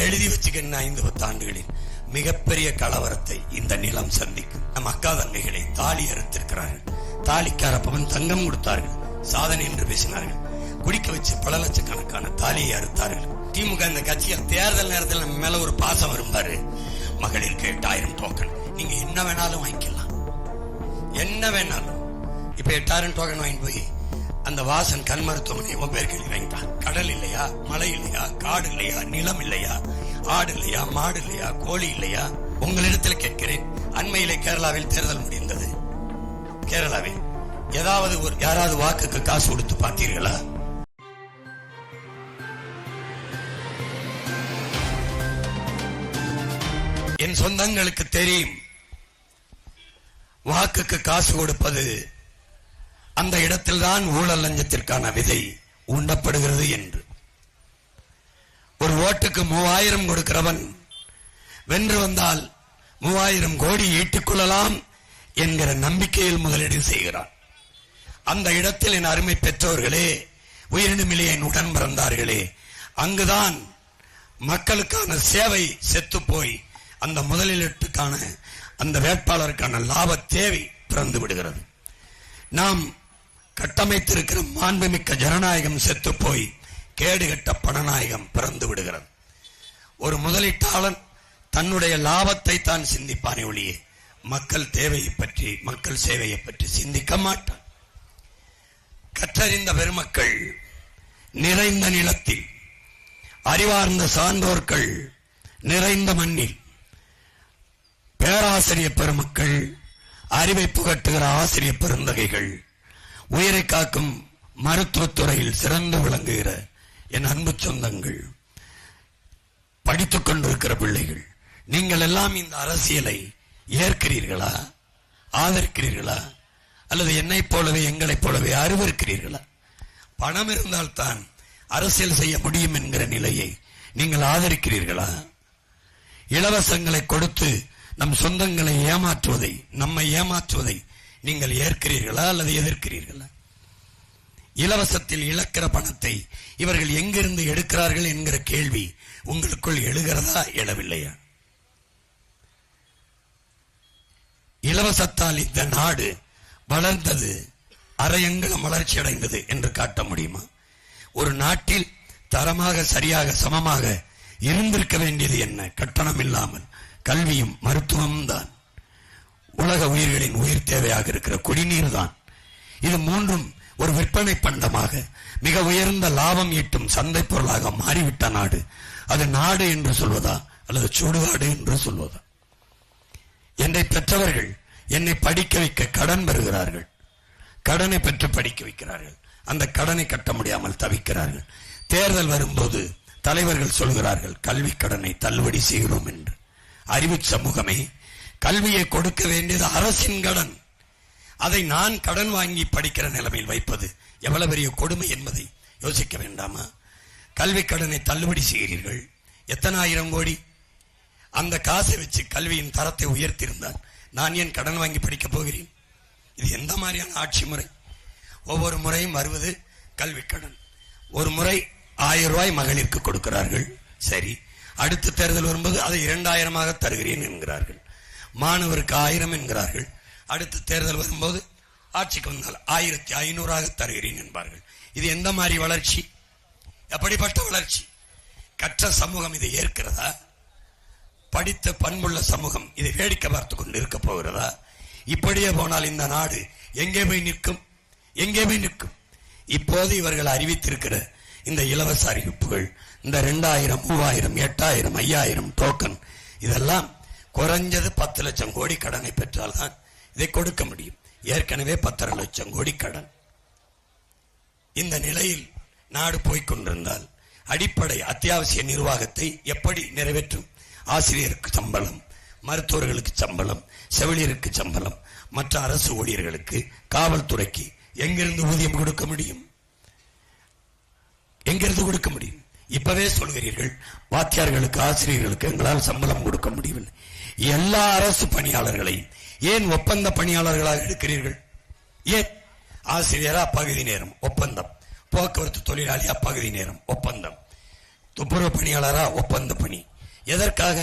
எழுதி வச்சுக்கின்ற 5-10 ஆண்டுகளில் மிகப்பெரிய கலவரத்தை இந்த நிலம் சந்திக்கும். நம் அக்கா தங்கைகளை தாலி அறுத்திருக்கிறார்கள். தாலிக்காரப்பவன் தங்கம் கொடுத்தார்கள், சாதனை என்று பேசினார்கள். குடிக்க வச்சு பல லட்சக்கணக்கான தாலியை அறுத்தார்கள். திமுக இந்த கட்சியில் தேர்தல் நேரத்தில் நம்ம மேல ஒரு பாசம் வரும்பாரு. மகளிருக்கு 8000 டோக்கன், நீங்க என்ன வேணாலும் வாங்கிக்கலாம், என்ன வேணாலும். இப்ப 8000 டோக்கன் வாங்கி போய் அந்த வாசன் கண் மருத்துவமனை பேர் கேள்வி வாங்கிட்டான். கடல் இல்லையா, மலை இல்லையா, காடு இல்லையா, நிலம் இல்லையா, ஆடு இல்லையா, மாடு இல்லையா, கோழி இல்லையா? உங்களிடத்தில் கேட்கிறேன், அண்மையிலே கேரளாவில் தேர்தல் முடிந்தது. கேரளாவில் யாராவது வாக்குக்கு காசு கொடுத்து பார்த்தீர்களா? என் சொந்தங்களுக்கு தெரியும், வாக்குக்கு காசு கொடுப்பது அந்த இடத்தில்தான் ஊழல் லஞ்சத்திற்கான விதை உண்டப்படுகிறது என்று. ஒரு ஓட்டுக்கு 3000 கொடுக்கிறவன் வென்று வந்தால் 3000 கோடி ஈட்டிக் கொள்ளலாம் என்கிற நம்பிக்கையில் முதலீடு செய்கிறான். அந்த இடத்தில் என் அருமை பெற்றோர்களே, உயிரினுமிலே என் உடன் பிறந்தார்களே, அங்குதான் மக்களுக்கான சேவை செத்து போய் அந்த முதலீட்டுக்கான அந்த வேட்பாளருக்கான லாப தேவை பிறந்து விடுகிறது. நாம் கட்டமைத்திருக்கிற மாண்புமிக்க ஜனநாயகம் செத்து போய் கேடுகட்ட பணநாயகம் பிறந்து விடுகிறது. ஒரு முதலீட்டாளன் தன்னுடைய லாபத்தை தான் சிந்திப்பானே ஒழிய மக்கள் தேவையை பற்றி, மக்கள் சேவையை பற்றி சிந்திக்க மாட்டான். கற்றறிந்த பெருமக்கள் நிறைந்த நிலத்தில், அறிவார்ந்த சான்றோர்கள் நிறைந்த மண்ணில், பேராசிரியர் பெருமக்கள், அறிவை புகட்டுகிற ஆசிரியர் பெருந்தகைகள், உயிரை காக்கும் மருத்துவத்துறையில் சிறந்து விளங்குகிற என் அன்பு சொந்தங்கள், படித்துக் கொண்டிருக்கிற பிள்ளைகள், நீங்கள் எல்லாம் இந்த அரசியலை ஏற்கிறீர்களா, ஆதரிக்கிறீர்களா, அல்லது என்னைப் போலவே எங்களைப் போலவே அறிவிருக்கிறீர்களா? பணம் இருந்தால்தான் அரசியல் செய்ய முடியும் என்கிற நிலையை நீங்கள் ஆதரிக்கிறீர்களா? இலவசங்களை கொடுத்து நம் சொந்தங்களை ஏமாற்றுவதை, நம்மை ஏமாற்றுவதை நீங்கள் ஏற்கிறீர்களா அல்லது எதிர்க்கிறீர்களா? இலவசத்தில் இழக்கிற பணத்தை இவர்கள் எங்கிருந்து எடுக்கிறார்கள் என்கிற கேள்வி உங்களுக்குள் எழுகிறதா, எழவில்லையா? இலவசத்தால் இந்த நாடு வளர்ந்தது, அரையங்களும் வளர்ச்சி அடைந்தது என்று காட்ட முடியுமா? ஒரு நாட்டில் தரமாக, சரியாக, சமமாக இருந்திருக்க வேண்டியது என்ன? கட்டணம் இல்லாமல் கல்வியும் மருத்துவமும் தான். உலக உயிர்களின் உயிர் தேவையாக இருக்கிற குடிநீர் தான். இது மூன்றும் ஒரு விற்பனை பண்டமாக மிக உயர்ந்த லாபம் ஈட்டும் சந்தை பொருளாக மாறிவிட்ட நாடு. அது நாடு என்று சொல்வதா அல்லது சுடுகாடு என்று சொல்வதா? என்னை பெற்றவர்கள் என்னை படிக்க வைக்க கடன் பெறுகிறார்கள், கடனை பெற்று படிக்க வைக்கிறார்கள், அந்த கடனை கட்ட முடியாமல் தவிக்கிறார்கள். தேர்தல் வரும்போது தலைவர்கள் சொல்கிறார்கள், கல்வி கடனை தள்ளுபடி செய்கிறோம் என்று. அறிவு சமூகமே, கல்வியை கொடுக்க வேண்டியது அரசின் கடன். அதை நான் கடன் வாங்கி படிக்கிற நிலைமையில் வைப்பது எவ்வளவு பெரிய கொடுமை என்பதை யோசிக்க வேண்டாமா? கல்வி கடனை தள்ளுபடி செய்கிறீர்கள். எத்தனை ஆயிரம் கோடி? அந்த காசை வச்சு கல்வியின் தரத்தை உயர்த்தியிருந்தால் நான் ஏன் கடன் வாங்கி படிக்கப் போகிறேன்? இது எந்த மாதிரியான ஆட்சி முறை? ஒவ்வொரு முறையும் வருவது கல்வி கடன். ஒரு முறை 1000 ரூபாய் மகளிருக்கு கொடுக்கிறார்கள், சரி. அடுத்த தேர்தல் வரும்போது அதை 2000 தருகிறேன் என்கிறார்கள். மாணவருக்கு 1000 என்கிறார்கள். அடுத்த தேர்தல் வரும்போது ஆட்சிக்கு வந்தால் 1500 தருகிறேன் என்பார்கள். இது எந்த மாதிரி வளர்ச்சி? எப்படிப்பட்ட வளர்ச்சி? கற்ற சமூகம் இதை ஏற்கிறதா? படித்த பண்புள்ள சமூகம் இதை வேடிக்கை பார்த்து கொண்டு இருக்க போகிறதா? இப்படியே போனால் இந்த நாடு எங்கே போய் நிற்கும்? எங்கே போய் நிற்கும்? இப்போது இவர்கள் அறிவித்திருக்கிற இந்த இலவச அறிவிப்புகள், இந்த 2000, 3000, 8000, 5000 டோக்கன், இதெல்லாம் குறைஞ்சது 10 லட்சம் கோடி கடனை பெற்றால்தான் இதை கொடுக்க முடியும். ஏற்கனவே 10.5 லட்சம் கோடி கடன். இந்த நிலையில் நாடு போய்கொண்டிருந்தால் அடிப்படை அத்தியாவசிய நிர்வாகத்தை எப்படி நிறைவேற்றும்? ஆசிரியருக்கு சம்பளம், மருத்துவர்களுக்கு சம்பளம், செவிலியருக்கு சம்பளம், மற்ற அரசு ஊழியர்களுக்கு, காவல்துறைக்கு எங்கிருந்து ஊதியம் கொடுக்க முடியும்? எங்கிருந்து கொடுக்க முடியும்? இப்பவே சொல்கிறீர்கள், வாத்தியார்களுக்கு, ஆசிரியர்களுக்கு எங்களால் சம்பளம் கொடுக்க முடியவில்லை. எல்லா அரசு பணியாளர்களையும் ஏன் ஒப்பந்த பணியாளர்களாக எடுக்கிறீர்கள்? ஏன்? ஆசிரியரா பகுதி நேரம் ஒப்பந்தம், போக்குவரத்து தொழிலாளியா பகுதி நேரம் ஒப்பந்தம், துப்புரவு பணியாளரா ஒப்பந்த பணி, எதற்காக?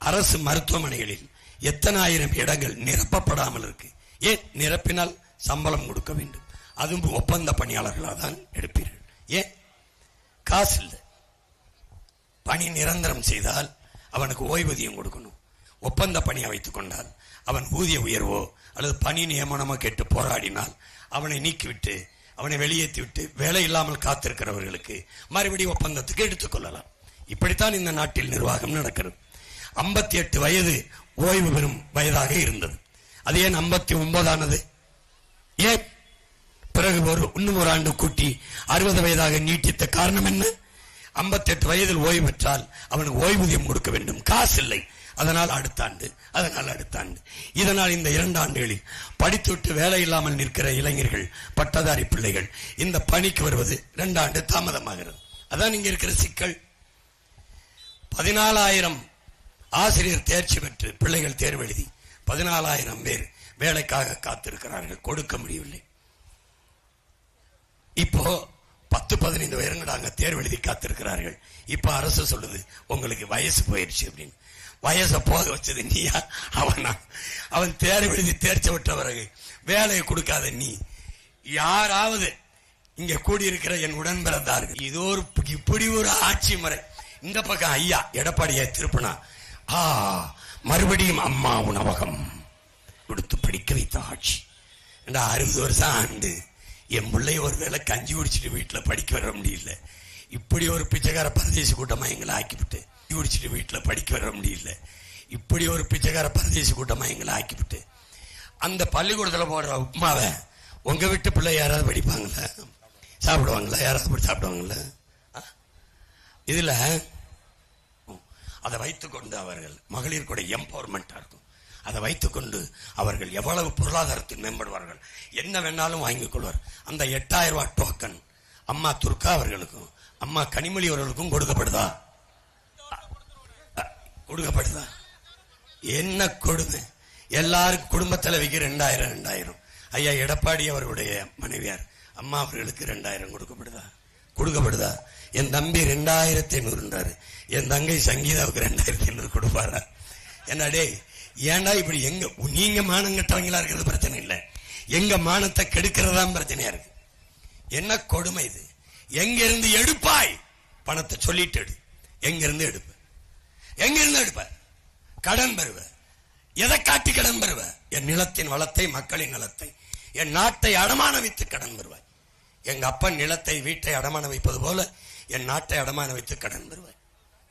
அரசு மருத்துவமனைகளில் எத்தனை ஆயிரம் இடங்கள் நிரப்பப்படாமல் இருக்கு. ஏன்? நிரப்பினால் சம்பளம் கொடுக்க வேண்டும். அதுவும் ஒப்பந்த பணியாளர்களாக தான் எடுப்பீர்கள். ஏன்? காசு இல்லை. பணி நிரந்தரம் செய்தால் அவனுக்கு ஓய்வூதியம் கொடுக்கணும். ஒப்பந்த பணியை வைத்துக் கொண்டால் அவன் ஊதிய உயர்வோ அல்லது பணி நியமனமோ கேட்டு போராடினால் அவனை நீக்கிவிட்டு அவனை வெளியேற்றிவிட்டு வேலை இல்லாமல் காத்திருக்கிறவர்களுக்கு மறுபடியும் ஒப்பந்தத்துக்கு எடுத்துக் கொள்ளலாம். இப்படித்தான் இந்த நாட்டில் நிர்வாகம் நடக்கிறது. 58 வயது ஓய்வு பெறும் வயதாக இருந்தது. அது ஏன் 59 ஆனது? ஏன்? பிறகு இன்னும் ஒரு ஆண்டு கூட்டி 60 வயதாக நீட்டித்த காரணம் என்ன? 58 வயதில் ஓய்வு பெற்றால் அவனுக்கு ஓய்வூதியம் கொடுக்க வேண்டும். காசு இல்லை. அதனால் அடுத்த ஆண்டு. இதனால் இந்த 2 ஆண்டுகளில் படித்துவிட்டு வேலை இல்லாமல் நிற்கிற இளைஞர்கள், பட்டதாரி பிள்ளைகள் இந்த பணிக்கு வருவது 2 ஆண்டு தாமதமாகிறது. அதான் இங்க இருக்கிற சிக்கல். 14,000 ஆசிரியர் தேர்ச்சி பெற்று பிள்ளைகள் தேர்வு எழுதி 14,000 பேர் வேலைக்காக காத்திருக்கிறார்கள். கொடுக்க முடியவில்லை. இப்போ 10-15 பேருங்க தேர்வு எழுதி காத்திருக்கிறார்கள். இப்ப அரசு சொல்லுது உங்களுக்கு வயசு போயிடுச்சு அப்படின்னு. வயசை போக வச்சது நீயா அவனா? அவன் தேர்வு எழுதி தேர்ச்சி பெற்ற பிறகு வேலையை கொடுக்காத நீ. யாராவது இங்க கூடியிருக்கிற என் உடன்பிறந்தார்கள் இதோ இப்படி ஒரு ஆட்சி முறை. இந்த பக்கம் ஐயா எடப்பாடியை திருப்பினா மறுபடியும் அம்மா உணவகம் கொடுத்து படிக்க வைத்த ஆட்சி. 60 வருஷம் ஆண்டு என் பிள்ளை ஒரு வேளை கஞ்சி குடிச்சிட்டு வீட்டுல படிக்க வர முடியல. இப்படி ஒரு பிச்சைக்கார பரதேசி கூட்டமா எங்களை ஆக்கிவிட்டு குடிச்சிட்டு வீட்டுல படிக்க வர முடியல. இப்படி ஒரு பிச்சைக்கார பரதேசி கூட்டமா எங்களை ஆக்கிவிட்டு அந்த பள்ளிக்கூடத்துல போடுற உப்புமாவை உங்க வீட்டு பிள்ளை யாராவது படிப்பாங்களா? சாப்பிடுவாங்களா? யாராவது சாப்பிடுவாங்களா? இதுல அதை வைத்துக்கொண்டு அவர்கள் மகளிர் கூட எம்பவர்மெண்டா இருக்கும். அதை வைத்துக்கொண்டு அவர்கள் எவ்வளவு பொருளாதாரத்தில் மேம்படுவார்கள். என்ன வேணாலும் வாங்கிக் கொள்வார். அந்த 8,000 ரூபாய் டோக்கன் அம்மா துர்கா அவர்களுக்கும் அம்மா கனிமொழி அவர்களுக்கும் கொடுக்கப்படுதா? என்ன கொடுமை! எல்லாருக்கும் குடும்ப தலைவிக்கு 2,000 ஐயா எடப்பாடி அவர்களுடைய மனைவியார் அம்மா அவர்களுக்கு 2,000 கொடுக்கப்படுதா? என் தம்பி 2,500 என் தங்கை சங்கீதாவுக்கு 2,500 கொடுப்பாரா? என்னடே ஏண்டா இப்படி? எங்க நீங்க மானம் கட்டவங்களா இருக்கிறது பிரச்சனை இல்லை, எங்க மானத்தை கெடுக்கிறதா பிரச்சனையா இருக்கு. என்ன கொடுமை இது! எங்க இருந்து எடுப்பாய் பணத்தை? சொல்லிட்டு எடு. எங்க இருந்து எடுப்ப? கடன் பெறுவ? எதை காட்டி கடன் பெறுவ? என் நிலத்தின் வளத்தை, மக்களின் நலத்தை, என் நாட்டை அடமான வைத்து கடன் பெறுவாய். எங்க அப்பன் நிலத்தை, வீட்டை அடமான வைப்பது போல என் நாட்டை அடமான வைத்து கடன் பெறுவாய்.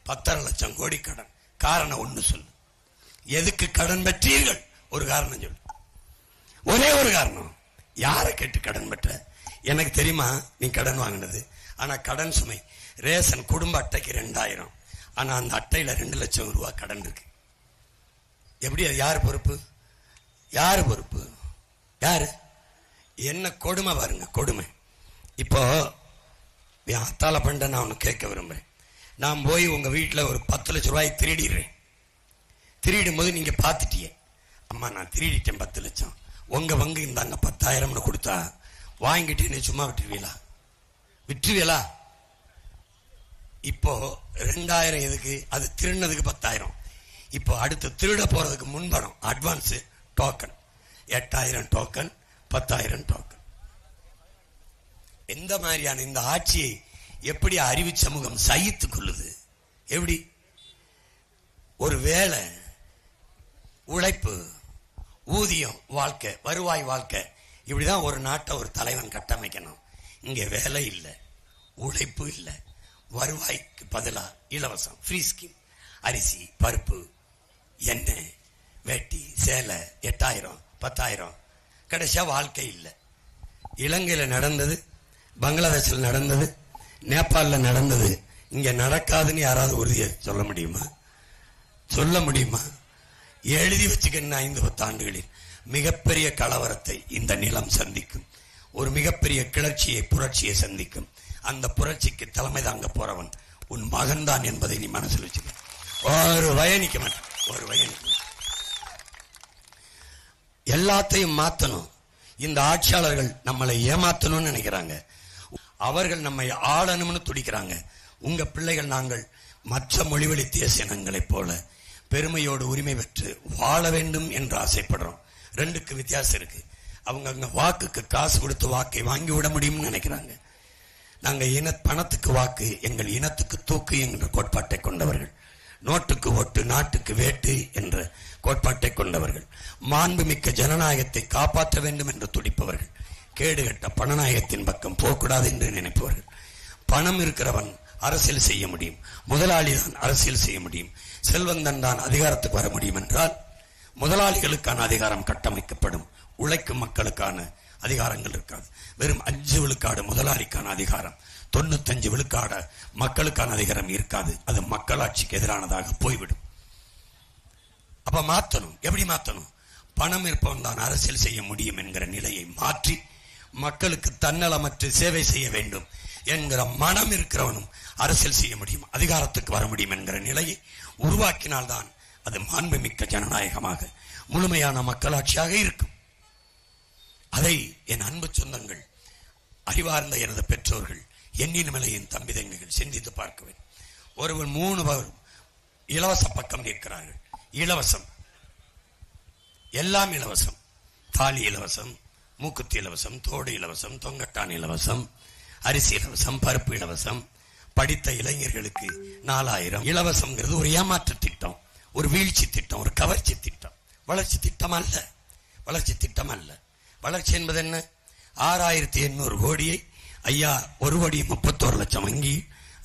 10,5 லட்சம் கோடி கடன். காரணம் ஒண்ணு சொல்லு. எதுக்கு கடன் பெற்றீர்கள்? ஒரு காரணம் சொல்லு. ஒரே ஒரு காரணம். யாரை கேட்டு கடன் பெற்ற? எனக்கு தெரியுமா நீ கடன் வாங்கினது. ஆனா கடன் சுமை ரேஷன் குடும்ப அட்டைக்கு 2,000, ஆனா அந்த அட்டையில 2 லட்சம் ரூபாய் கடன் இருக்கு. எப்படி? அது யாரு பொறுப்பு? யாரு? என்ன கொடுமை பாருங்க, கொடுமை. இப்போ அத்தால பண்ண நான் ஒண்ணு கேட்க விரும்புறேன். நான் போய் உங்க வீட்டுல ஒரு 10 லட்சம் ரூபாய் திருடிடுறேன். திருடும் போது நீங்க பாத்துட்டீங்க, அம்மா நான் திருடிட்டேன் 10 லட்சம், உங்க பங்கு இந்தாங்க 10,000 கொடுத்தா வாங்கிட்டு என்ன சும்மா விட்டுருவீங்களா? இப்போ 2,000 எதுக்கு? அது திருடினதுக்கு 10,000. இப்போ அடுத்து திருட போறதுக்கு முன்பணம், அட்வான்ஸ் டோக்கன் 8,000 டோக்கன், 10,000 டோக்கன். எந்த மாதிரியான இந்த ஆட்சியை எப்படி அறிவு சமூகம் சகித்துக் கொள்ளுது? எப்படி? ஒரு வேலை, உழைப்பு, ஊதியம், வாழ்க்கை, வருவாய் வாழ்க்கை, இப்படிதான் ஒரு நாட்டை ஒரு தலைவன் கட்டமைக்கணும். இங்க வேலை இல்லை, உழைப்பு இல்லை, வருவாய்க்கு பதிலா இலவசம், ஃப்ரீ ஸ்கீம், அரிசி, பருப்பு, எண்ணெய், வேட்டி, சேலை, 8,000, 10,000. கடைசியா வாழ்க்கை இல்லை. இலங்கையில நடந்தது, பங்களாதேஷில் நடந்தது, நேபாளில நடந்தது இங்க நடக்காதுன்னு யாராவது உறுதியை சொல்ல முடியுமா? எழுதி வச்சுக்கணும். 5-10 ஆண்டுகளில் மிகப்பெரிய கலவரத்தை இந்த நிலம் சந்திக்கும். ஒரு மிகப்பெரிய கிளர்ச்சியை, புரட்சியை சந்திக்கும். அந்த புரட்சிக்கு தலைமை தாங்க போறவன் உன் மகன்தான் என்பதை நீ மனசில் வச்சுக்க. ஒரு வயனிக்க மாட்டான். எல்லாத்தையும் மாத்தணும். இந்த ஆட்சியாளர்கள் நம்மளை ஏமாத்தணும்னு நினைக்கிறாங்க. அவர்கள் நம்மை ஆளணும்னு துடிக்கிறாங்க. உங்க பிள்ளைகள் நாங்கள் மற்ற மொழிவழி தேசிய இனங்களைப் போல பெருமையோடு உரிமை பெற்று வாழ வேண்டும் என்று ஆசைப்படுறோம். ரெண்டுக்கு வித்தியாசம் இருக்கு. அவங்க அங்க வாக்குக்கு காசு கொடுத்து வாக்கை வாங்கி விட முடியும்னு நினைக்கிறாங்க. நாங்க பணத்துக்கு வாக்கு, எங்கள் இனத்துக்கு தூக்கு என்ற கோட்பாட்டை கொண்டவர்கள். நோட்டுக்கு ஓட்டு, நாட்டுக்கு வேட்டு என்ற கோட்பாட்டை கொண்டவர்கள். மாண்புமிக்க ஜனநாயகத்தை காப்பாற்ற வேண்டும் என்று துடிப்பவர்கள். கேடுகட்ட பணநாயகத்தின் பக்கம் போகக்கூடாது என்று நினைப்பவர்கள். பணம் இருக்கிறவன் அரசியல் செய்ய முடியும், முதலாளி தான் அரசியல் செய்ய முடியும், செல்வந்தன் தான் அதிகாரத்துக்கு வர முடியும் என்றால் முதலாளிகளுக்கான அதிகாரம் கட்டமைக்கப்படும், உழைக்கும் மக்களுக்கான அதிகாரங்கள் இருக்காது. வெறும் 5 விழுக்காடு முதலாளிக்கான அதிகாரம், 95 விழுக்காடு மக்களுக்கான அதிகாரம் இருக்காது. அது மக்களாட்சிக்கு எதிரானதாக போய்விடும். அப்ப மாற்றணும். எப்படி மாற்றணும்? பணம் இருப்பவன் தான் அரசியல் செய்ய முடியும் என்கிற நிலையை மாற்றி மக்களுக்கு தன்னலமற்று சேவை செய்ய வேண்டும் என்கிற மனம் இருக்கிறவனும் அரசியல் செய்ய முடியும், அதிகாரத்துக்கு வர முடியும் என்கிற நிலையை உருவாக்கினால்தான் அது மாண்புமிக்க ஜனநாயகமாக முழுமையான மக்களாட்சியாக இருக்கும். அதை என் அன்பு சொந்தங்கள், அறிவார்ந்த எனது பெற்றோர்கள், எண்ணின் மலையின் தம்பி தங்கைகள் சிந்தித்து பார்க்க வேண்டும். ஒருவர் 3 இலவச பக்கம் நிற்கிறார்கள். இலவசம், எல்லாம் இலவசம். தாலி இலவசம், மூக்குத்தி இலவசம், தோடு இலவசம், தொங்கட்டான் இலவசம், அரிசி இலவசம், பருப்பு இலவசம், படித்த இளைஞர்களுக்கு 4000 இலவசம்ங்கிறது ஒரு ஏமாற்று திட்டம், ஒரு வீழ்ச்சி திட்டம், ஒரு கவர்ச்சி திட்டம், வளர்ச்சி திட்டம் அல்ல. வளர்ச்சி திட்டம் அல்ல. வளர்ச்சி என்பது என்ன? 6800 கோடியை ஐயா 1 கோடி 31 லட்சம் வங்கி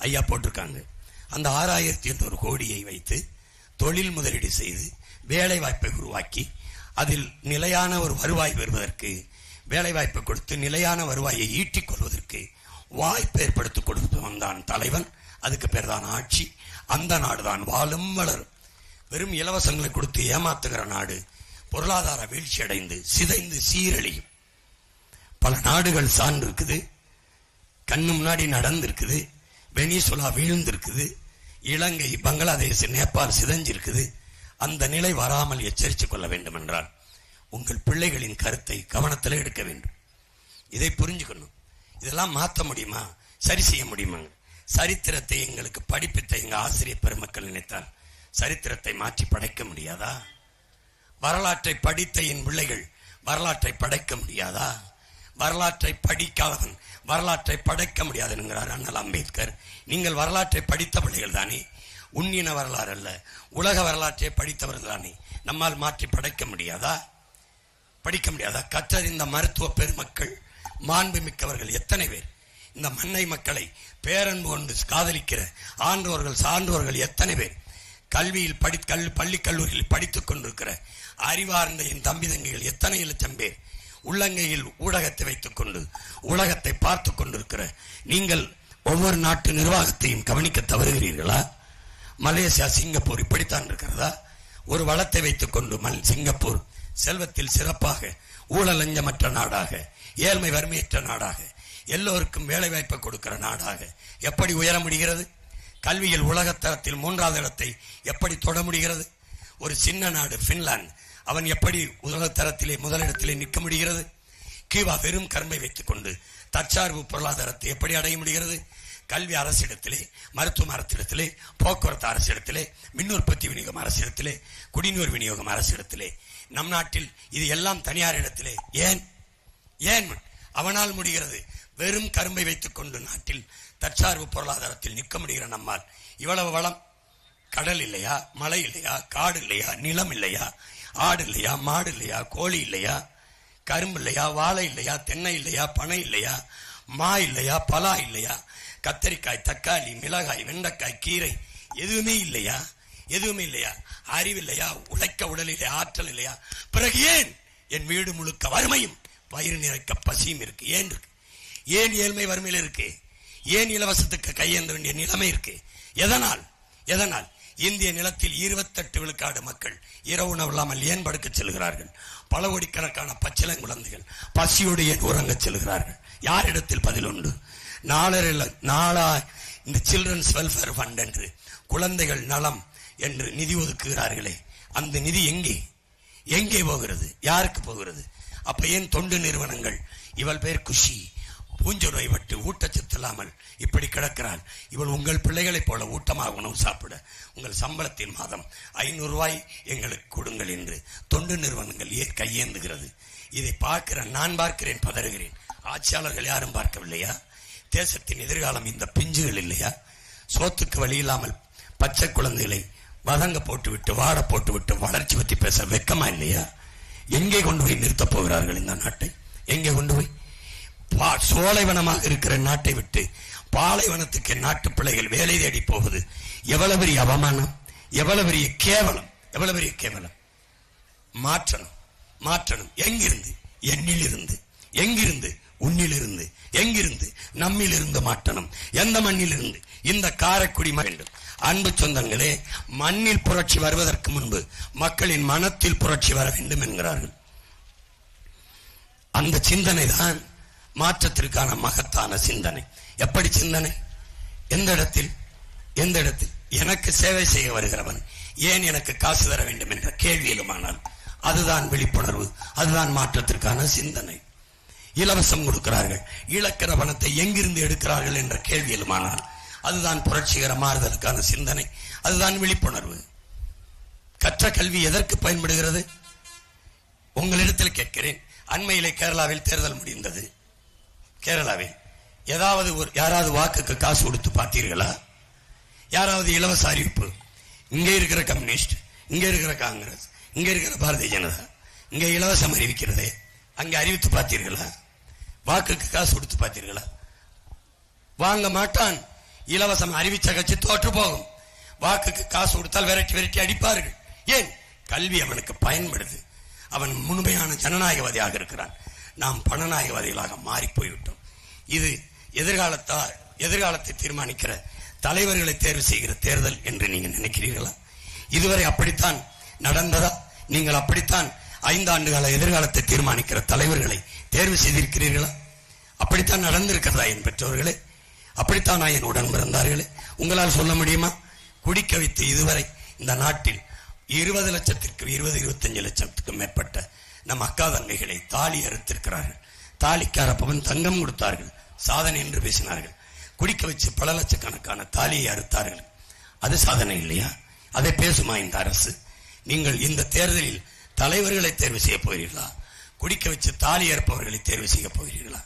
ஐயா போட்டிருக்காங்க. அந்த 6800 கோடியை வைத்து தொழில் முதலீடு செய்து வேலை வாய்ப்பை உருவாக்கி அதில் நிலையான ஒரு வருவாய் பெறுவதற்கு, வேலை வாய்ப்பை கொடுத்து நிலையான வருவாயை ஈட்டிக் கொள்வதற்கு வாய்ப்பு ஏற்படுத்தி கொடுத்து வந்தான் தலைவன். அதுக்கு பேர் தான் ஆட்சி. அந்த நாடுதான் வாழும் வளரும். வெறும் இலவசங்களை கொடுத்து ஏமாத்துகிற நாடு பொருளாதார வீழ்ச்சி அடைந்து சிதைந்து சீரழியும். பல நாடுகள் சார்ந்து இருக்குது, கண்ணு முன்னாடி நடந்திருக்குது. வெனிசுலா வீழ்ந்திருக்குது, இலங்கை, பங்களாதேஷ், நேபாள் சிதைஞ்சிருக்குது. அந்த நிலை வராமல் எச்சரித்துக் கொள்ள வேண்டும் என்றால் உங்கள் பிள்ளைகளின் கருத்தை கவனத்தில் எடுக்க வேண்டும். இதை புரிஞ்சுக்கணும். இதெல்லாம் மாற்ற முடியுமா? சரி செய்ய முடியுமா? சரித்திரத்தை எங்களுக்கு படிப்பித்த எங்க ஆசிரியர் பெருமக்கள் நினைத்தால் சரித்திரத்தை மாற்றி படைக்க முடியாதா? வரலாற்றை படித்த என் பிள்ளைகள் வரலாற்றை படைக்க முடியாதா? வரலாற்றை படிக்காதவன் வரலாற்றை படைக்க முடியாது என்கிறார் அண்ணல் அம்பேத்கர். நீங்கள் வரலாற்றை படித்த பிள்ளைகள் தானே, உன்னின வரலாறு அல்ல, உலக வரலாற்றை படித்தவர்கள் தானே. நம்மால் மாற்றி படைக்க முடியாதா? படிக்க முடியாதா? கற்றறிந்த மருத்துவ பெருமக்கள், மாண்பு மிக்கவர்கள் எத்தனை பேர்? இந்த மண்ணை மக்களை பேரன்பு கொண்டு காதலிக்கிற ஆண்டோர்கள் சான்றோர்கள் எத்தனை பேர்? கல்வியில் பள்ளி கல்லூரியில் படித்துக் கொண்டிருக்கிற அறிவார்ந்த என் தம்பி தங்கைகள் எத்தனை லட்சம் பேர்? உள்ளங்கையில் ஊடகத்தை வைத்துக் கொண்டு உலகத்தை பார்த்து கொண்டிருக்கிற நீங்கள் ஒவ்வொரு நாட்டு நிர்வாகத்தையும் கவனிக்க தவறுகிறீர்களா? மலேசியா, சிங்கப்பூர் இப்படித்தான் இருக்கிறதா? ஒரு வளத்தை வைத்துக் கொண்டு சிங்கப்பூர் செல்வத்தில் சிறப்பாக, ஊழல் லஞ்சமற்ற நாடாக, ஏழ்மை வறுமையற்ற நாடாக, எல்லோருக்கும் வேலை வாய்ப்பை கொடுக்கிற நாடாக எப்படி உயர முடிகிறது? கல்வியில் உலகத்தரத்தில் 3வது இடத்தை எப்படி தொட முடிகிறது? ஒரு சின்ன நாடு பின்லாந்து, அவன் எப்படி உலகத்தரத்திலே முதலிடத்திலே நிற்க முடிகிறது? கீவா வெறும் கரும்பை வைத்துக் கொண்டு தற்சார்பு பொருளாதாரத்தை எப்படி அடைய முடிகிறது? கல்வி அரசிடத்திலே, மருத்துவம் அரசிடத்திலே, போக்குவரத்து அரசிடத்திலே, மின் உற்பத்தி விநியோகம் அரசிடத்திலே, குடிநீர் விநியோகம் அரசிடத்திலே. நம் நாட்டில் இது எல்லாம் தனியார் இடத்திலே. ஏன் அவனால் முடிகிறது? வெறும் கரும்பை வைத்துக் கொண்டு நாட்டில் தற்சார்பு பொருளாதாரத்தில் நிற்க முடிகிற நம்மால் இவ்வளவு வளம். கடல் இல்லையா? மலை இல்லையா? காடு இல்லையா? நிலம் இல்லையா? ஆடு இல்லையா? மாடு இல்லையா? கோழி இல்லையா? கரும்பு இல்லையா? வாழை இல்லையா? தென்னை இல்லையா? பனை இல்லையா? மா இல்லையா? பலா இல்லையா? கத்தரிக்காய், தக்காளி, மிளகாய், வெண்டைக்காய், கீரை எதுவுமே இல்லையா? எதுவுமே இல்லையா? அறிவு இல்லையா? உழைக்க உடலிலே ஆற்றல் இல்லையா? பிறகு ஏன் என் வீடு முழுக்க வறுமையும் வயிறு நிறைக்க பசியும் இருக்கு? ஏன் இருக்கு? ஏன் ஏழ்மை வறுமையில் இருக்கு? ஏன் இலவசத்துக்கு கையேந்த வேண்டிய நிலைமை இருக்கு? எதனால் இந்திய நிலத்தில் 28 விழுக்காடு மக்கள் இரவு உணவு இல்லாமல் ஏன் படுக்க செல்கிறார்கள்? பல கோடிக்கணக்கான பச்சிளங்குழந்தைகள் பசியோடு ஏன் உறங்க செல்கிறார்கள்? யாரிடத்தில் பதில் உண்டு? இந்த சில்ட்ரன்ஸ் வெல்ஃபேர் ஃபண்ட் என்று குழந்தைகள் நலம் என்று நிதி ஒதுக்குகிறார்களே, அந்த நிதி எங்கே போகிறது? யாருக்கு போகிறது? அப்ப ஏன் தொண்டு நிறுவனங்கள் இவள் பேர் குஷி, பூஞ்சொருவை விட்டு ஊட்டச்சத்து இல்லாமல் இப்படி கிடக்கிறாள். இவள் உங்கள் பிள்ளைகளைப் போல ஊட்டமாக உணவு சாப்பிட உங்கள் சம்பளத்தின் மாதம் 500 ரூபாய் எங்களுக்கு கொடுங்கள் என்று தொண்டு நிறுவனங்கள் கையேந்துகிறது. இதை பார்க்கிற நான் பார்க்கிறேன், பதறுகிறேன். ஆட்சியாளர்கள் யாரும் பார்க்கவில்லையா? தேசத்தின் எதிர்காலம் இந்த பிஞ்சுகள் இல்லையா? சோத்துக்கு வழி இல்லாமல் பச்சை குழந்தைகளை வதங்க போட்டுவிட்டு வாட போட்டுவிட்டு வளர்ச்சி பற்றி பேச வெக்கமா இல்லையா? எங்கே கொண்டு போய் நிறுத்தப் போகிறார்கள் இந்த நாட்டை? எங்கே கொண்டு போய்? சோலைவனமாக இருக்கிற நாட்டை விட்டு பாலைவனத்துக்கு நாட்டு பிள்ளைகள் வேலை தேடி போவது எவ்வளவு பெரிய அவமானம், எவ்வளவு பெரிய கேவலம், எவ்வளவு பெரிய கேவலம். மாற்றணும், மாற்றணும். எங்கிருந்து? என்னிலிருந்து. எங்கிருந்து? உன்னிலிருந்து. எங்கிருந்து? நம்மிலிருந்து மாற்றணும். எந்த மண்ணிலிருந்து? இந்த காரைக்குடி வேண்டும். அன்பு சொந்தங்களே, மண்ணில் புரட்சி வருவதற்கு முன்பு மக்களின் மனத்தில் புரட்சி வர வேண்டும் என்கிறார்கள். அந்த சிந்தனை தான் மாற்றத்திற்கான மகத்தான சிந்தனை. எப்படி சிந்தனை? எந்த இடத்தில்? எந்த இடத்தில்? எனக்கு சேவை செய்ய வருகிறவன் ஏன் எனக்கு காசு தர வேண்டும் என்ற கேள்வியிலுமானால் அதுதான் விழிப்புணர்வு, அதுதான் மாற்றத்திற்கான சிந்தனை. இலவசம் கொடுக்கிறார்கள், இழக்கிற பணத்தை எங்கிருந்து எடுக்கிறார்கள் என்ற கேள்வியிலுமானால் அதுதான் புரட்சிகர மாறுதலுக்கான சிந்தனை, அதுதான் விழிப்புணர்வு. கற்ற கல்வி எதற்கு பயன்படுகிறது? உங்களிடத்தில் கேட்கிறேன். அண்மையிலே கேரளாவில் தேர்தல் முடிந்தது. கேரளாவில் யாராவது வாக்குக்கு காசு கொடுத்து பார்த்தீர்களா? யாராவது இலவச அறிவிப்பு? இங்கே இருக்கிற கம்யூனிஸ்ட், இங்கே இருக்கிற காங்கிரஸ், இங்கே இருக்கிற பாரதிய ஜனதா இங்கே இலவசம் அறிவிக்கிறதே, அங்கே அறிவித்து பார்த்தீர்களா? வாக்குக்கு காசு கொடுத்து பார்த்தீர்களா? வாங்க மாட்டான். இலவசம் அறிவிச்ச கட்சி தோற்று போகும். வாக்குக்கு காசு கொடுத்தால் விரட்டி விரட்டி அடிப்பார்கள். ஏன்? கல்வி அவனுக்கு பயன்படுது. அவன் முழுமையான ஜனநாயகவாதியாக இருக்கிறான். நாம் பணநாயகவாதிகளாக மாறி போய்விட்டோம். இது எதிர்காலத்தை தீர்மானிக்கிற தலைவர்களை தேர்வு செய்கிற தேர்தல் என்று நீங்கள் நினைக்கிறீர்களா? இதுவரை அப்படித்தான் நடந்ததா? நீங்கள் அப்படித்தான் 5 ஆண்டுகால எதிர்காலத்தை தீர்மானிக்கிற தலைவர்களை தேர்வு செய்திருக்கிறீர்களா? அப்படித்தான் நடந்திருக்கிறதா என் பெற்றோர்களே? அப்படித்தான் என் உடன் பிறந்தார்களே? உங்களால் சொல்ல முடியுமா? குடிக்க வைத்து இதுவரை இந்த நாட்டில் 20 லட்சத்திற்கு 25 லட்சத்துக்கும் மேற்பட்ட நம் அக்கா தங்கைகளை தாலி அறுத்திருக்கிறார்கள். தாலிக்கார பவன் தங்கம் கொடுத்தார்கள், சாதனை என்று பேசினார்கள். குடிக்க வச்சு பல லட்சக்கணக்கான தாலியை அறுத்தார்கள். அது சாதனை இல்லையா? அதை பேசுமா இந்த அரசு? நீங்கள் இந்த தேர்தலில் தலைவர்களை தேர்வு செய்ய போகிறீர்களா? குடிக்க வச்சு தாலி அறுப்பவர்களை தேர்வு செய்ய போகிறீர்களா?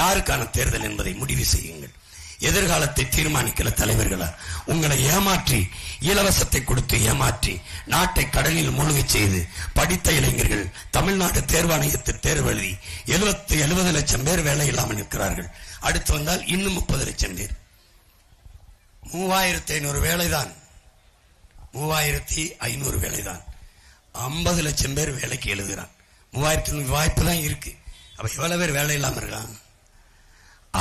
யாருக்கான தேர்தல் என்பதை முடிவு செய்யுங்கள். எதிர்காலத்தை தீர்மானிக்கிற தலைவர்களா? உங்களை ஏமாற்றி, இலவசத்தை கொடுத்து ஏமாற்றி, நாட்டை கடலில் மூழ்கி செய்து படித்த இளைஞர்கள் தமிழ்நாடு தேர்வாணையத்தில் தேர்வு எழுதி 70 லட்சம் பேர் வேலை இல்லாமல் இருக்கிறார்கள். அடுத்து வந்தால் இன்னும் 30 லட்சம் பேர். 3500 வேலைதான், 3500 வேலைதான். 50 லட்சம் பேர் வேலைக்கு எழுதுகிறான். 3500 வாய்ப்பு தான் இருக்கு. அப்ப எவ்வளவு பேர் வேலை இல்லாம இருக்காங்க?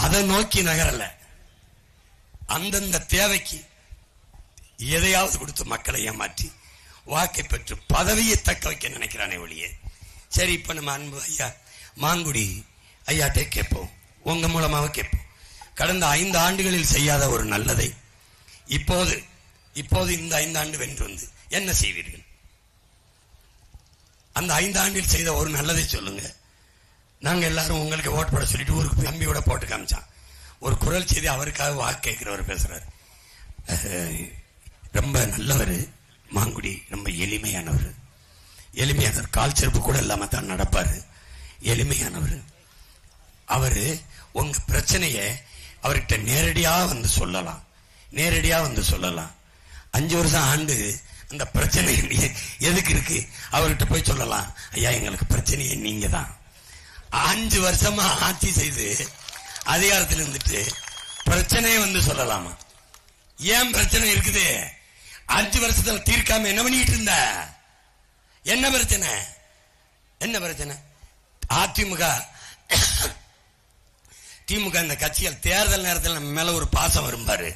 அதை நோக்கி நகரல. அந்தந்த தேவைக்கு எதையாவது கொடுத்து மக்களை ஏமாற்றி வாக்கை பெற்று பதவியை தக்க வைக்க நினைக்கிறானே ஒழிய. சரி, இப்ப நம்ம அன்பு ஐயா மாங்குடி ஐயாட்டே கேட்போம், உங்க மூலமாக கேட்போம். கடந்த 5 ஆண்டுகளில் செய்யாத ஒரு நல்லதை இப்போது இந்த 5 ஆண்டு வென்று வந்து என்ன செய்வீர்கள்? அந்த 5 ஆண்டில் செய்த ஒரு நல்லதை சொல்லுங்க. நாங்க எல்லாரும் உங்களுக்கு ஓட்டு போட சொல்லிட்டு ஊருக்கு தம்பியோட போட்டு காமிச்சான். ஒரு குரல் செய்தி அவருக்காக வாக்கு கேட்கிறவர் பேசுறாரு. ரொம்ப நல்லவர் மாங்குடி, ரொம்ப எளிமையானவர். கால் செருப்பு கூட இல்லாம தான் நடப்பாரு. எளிமையானவர். அவரு உங்க பிரச்சனைய அவர்கிட்ட நேரடியா வந்து சொல்லலாம். 5 வருஷம் ஆண்டு அந்த பிரச்சனை எதுக்கு இருக்கு? அவர்கிட்ட போய் சொல்லலாம், ஐயா எங்களுக்கு பிரச்சனையே நீங்க தான். 5 வருஷமா ஆட்சி செய்து அதிகாரத்தில் இருந்துட்டு பிரச்சனையே வந்து சொல்லலாமா? ஏன் பிரச்சனை இருக்குது? 5 வருஷத்துல தீர்க்காம என்ன பண்ணிட்டு இருந்த? என்ன பிரச்சனை? திமுக இந்த கட்சிகள் தேர்தல் நேரத்தில் நம்ம மேல ஒரு பாசம் வரும்பாரு.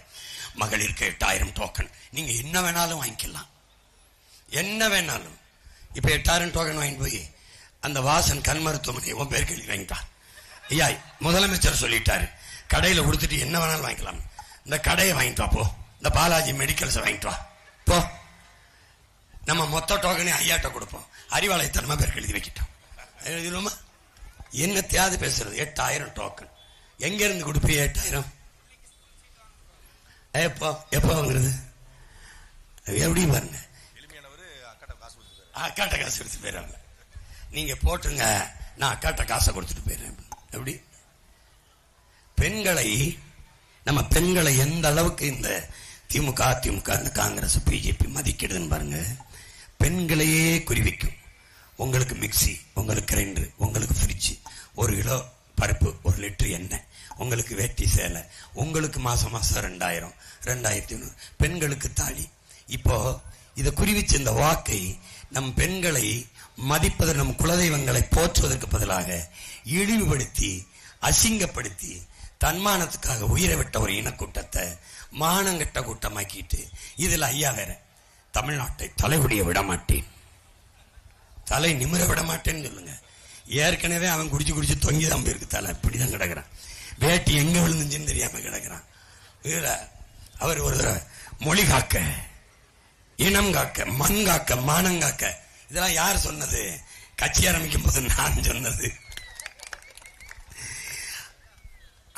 மகளிருக்கு 8000 டோக்கன், நீங்க என்ன வேணாலும் வாங்கிக்கலாம், என்ன வேணாலும். இப்ப 8000 டோக்கன் வாங்கிட்டு போய் அந்த வாசன் கண் மருத்துவமனை உன் பேர் கேள்வி வாங்கிட்டான். ஐயா முதலமைச்சர் சொல்லிட்டாரு, கடையில கொடுத்துட்டு என்ன வேணாலும் வாங்கிக்கலாம். இந்த கடையை வாங்கிட்டு வா போ, இந்த பாலாஜி மெடிக்கல்ஸ் வாங்கிட்டு வா போ. நம்ம மொத்த டோக்கனே ஐயாட்ட கொடுப்போம். அறிவாலயத்தனமா பேருக்கு எழுதி வைக்கிட்டோம். எழுதிடுவோமா? என்ன தேவை பேசுறது? 8000 டோக்கன் எங்க இருந்து கொடுப்பீங்க 8000? எப்போ வாங்குறது? எப்படி பாருங்க, அக்காட்ட காசு கொடுத்து போயிடறாங்க. நீங்க போட்டுங்க, நான் அக்காட்ட காசை கொடுத்துட்டு போயிடுறேன். எப்படி பெண்களை, நம்ம பெண்களை எந்த அளவுக்கு இந்த திமுக அதிமுக இந்த காங்கிரஸ் பிஜேபி மதிக்கிடுதுன்னு பாருங்க. பெண்களையே குறிவிக்கும். உங்களுக்கு மிக்சி, உங்களுக்கு கிரைண்டர், உங்களுக்கு ஃப்ரிட்ஜ், 1 கிலோ பருப்பு, 1 லிட்டர் எண்ணெய், உங்களுக்கு வேட்டி சேலை, உங்களுக்கு மாசம் 2000 2500, பெண்களுக்கு தாலி. இப்போ இதை குறிவிச்ச இந்த வாக்கை நம் பெண்களை மதிப்பது, நம் குலதெய்வங்களை போற்றுவதற்கு பதிலாக இழிவுபடுத்தி அசிங்கப்படுத்தி தன்மானத்துக்காக உயிரை விட்ட ஒரு இனக்கூட்டத்தை மானங்கட்ட கூட்டமாக்கிட்டு, இதுல ஐயா வேற, தமிழ்நாட்டை தலைகுடிய விட மாட்டேன், தலை நிமிர விட மாட்டேன்னு சொல்லுங்க. ஏற்கனவே அவன் குடிச்சு தொங்கிதான் போயிருக்கு தலை, இப்படிதான் கிடக்குறான். வேட்டி எங்க விழுந்துச்சுன்னு தெரியாம கிடக்குறான். அவர் ஒரு மொழி காக்க, இனம் காக்க, மண் காக்க, மானம் காக்க, இதெல்லாம் யார் சொன்னது? கட்சி ஆரம்பிக்கும் போது நான் சொன்னது.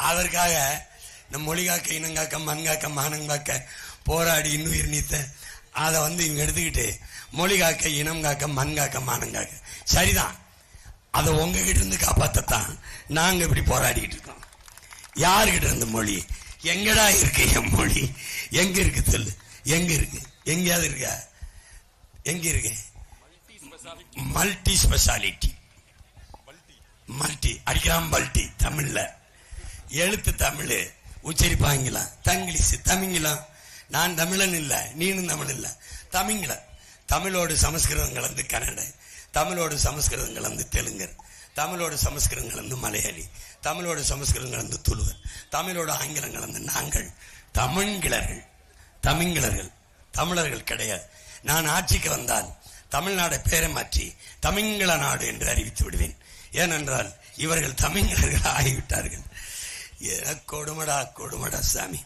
அதற்காக நம் மொழி காக்க, இனம் காக்க, மண் காக்க, மானம் காக்க போராடி இன்னுயிர் நீத்த அதை இவங்க எடுத்துக்கிட்டு மொழி காக்க, இனம் காக்க, மண் காக்க, மானம் காக்க. சரிதான், அதை உங்ககிட்ட இருந்து காப்பாத்தான் நாங்க இப்படி போராடிட்டு இருக்கோம். யாருகிட்ட இருந்து? மொழி எங்கடா இருக்கு? என் மொழி எங்க இருக்கு சொல்லு. எங்க இருக்கு? எங்கேயாவது இருக்கா? எங்க இருக்கு? மல்டி ஸ்பெஷாலிட்டி, மல்டி அடிக்கிறான் பல்டி. தமிழ்ல எழுத்து தமிழ், உச்சரிப்பாங்களாம் தங்கிலீஷ், தமிங்கிலம். நான் தமிழன் இல்ல, நீனும் தமிழ் இல்ல, தமிழ்ல. தமிழோடு சமஸ்கிருதம் கலந்து கன்னட, தமிழோடு சமஸ்கிருதம் கலந்து தெலுங்கர், தமிழோடு சமஸ்கிருதம் கலந்து மலையாளி, தமிழோடு சமஸ்கிருதம் கலந்து துளுவர், தமிழோடு ஆங்கிலம் கலந்து நாங்கள் தமிழ்கிழர்கள். தமிழ்கிழர்கள் தமிழர்கள் கிடையாது. நான் ஆட்சிக்கு வந்தால் தமிழ்நாடை பேரை மாற்றி தமிழ்கிழ நாடு என்று அறிவித்து விடுவேன். ஏனென்றால் இவர்கள் தமிழ்கிழர்கள் ஆகிவிட்டார்கள். கொடுமடா கொடுமடா சாமி.